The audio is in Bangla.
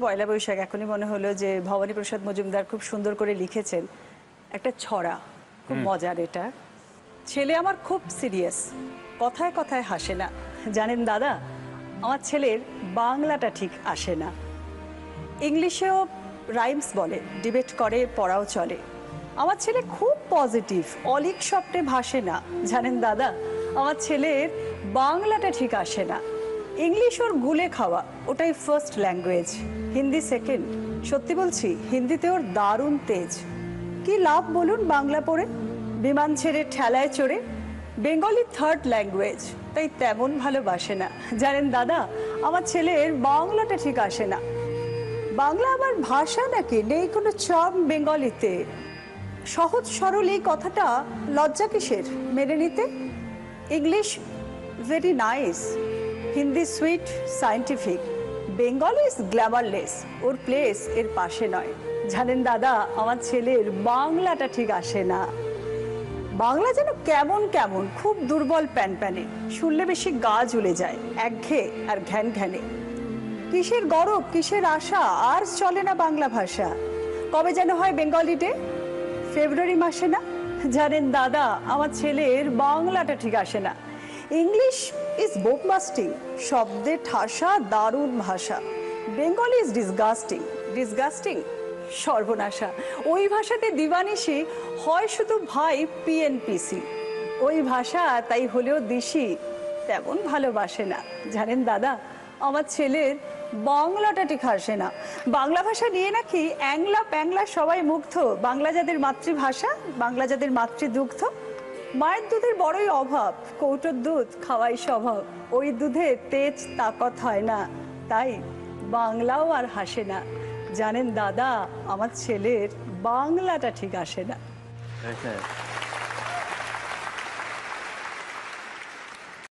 পয়লা বৈশাখ এখনই মনে হলো যে ভবানী প্রসাদ মজুমদার খুব সুন্দর করে লিখেছেন একটা ছড়া, খুব মজার। এটা ছেলে আমার খুব সিরিয়াস, কথায় কথায় হাসে না। জানেন দাদা, আমার ছেলের বাংলাটা ঠিক আসে না। ইংলিশেও রাইমস বলে, ডিবেট করে, পড়াও চলে। আমার ছেলে খুব পজিটিভ, অলিক স্বপ্নে ভাসে না। জানেন দাদা, আমার ছেলের বাংলাটা ঠিক আসে না। ইংলিশ ওর গুলে খাওয়া, ওটাই ফার্স্ট ল্যাঙ্গুয়েজ, হিন্দি সেকেন্ড। সত্যি বলছি, হিন্দিতে ওর দারুণ তেজ। কি লাভ বলুন বাংলা পড়ে, বিমান ছেড়ে ঠেলায় চড়ে। বেঙ্গলি থার্ড ল্যাঙ্গুয়েজ, তাই তেমন ভালোবাসে না। জানেন দাদা, আমার ছেলের বাংলাটা ঠিক আসে না। বাংলা আমার ভাষা নাকি, নেই কোনো চার্ম বেঙ্গলিতে। সহজ সরল এই কথাটা লজ্জা কিসের মেনে নিতে। English very nice, Hindi sweet scientific, Bengali is glamourless, or place এর পাশে নয়। জানেন দাদা, আমার ছেলের বাংলাটা ঠিক আসে না। বাংলা যেন কেমন কেমন, খুব দুর্বল প্যান প্যানে, শুনলে বেশি গা জ্বলে যায়, একঘেয়ে আর ঘ্যান ঘ্যানে। কিসের গরব, কিসের আশা, আর চলে না বাংলা ভাষা। কবে যেন হয় বেঙ্গলি ডে, ফেব্রুয়ারি মাসে না। জানেন দাদা, আমার ছেলের বাংলাটা ঠিক আসে না। ইংলিশ ইজ বোকবাস্টিং, শব্দে ঠাসা দারুণ ভাষা। বেঙ্গলি ইজ ডিসগাস্টিং, ডিসগাস্টিং সর্বনাশা। ওই ভাষাতে দিবানিশি হয় শুধু ভাই পিএনপিসি। ওই ভাষা তাই হলেও দিশি তেমন ভালোবাসে না। জানেন দাদা, আমার ছেলের বাংলাটা ঠিক আসে না। বাংলা ভাষা নিয়ে নাকি অ্যাংলা প্যাংলা সবাই মুগ্ধ। বাংলা যাদের মাতৃভাষা, বাংলা যাদের মাতৃদুগ্ধ। মায়ের দুধের বড়ই অভাব, কৌটোর দুধ খাওয়াই স্বভাব। ওই দুধে তেজ তাকত হয় না, তাই বাংলাও আর হাসে না। জানেন দাদা, আমার ছেলের বাংলাটা ঠিক আসে না।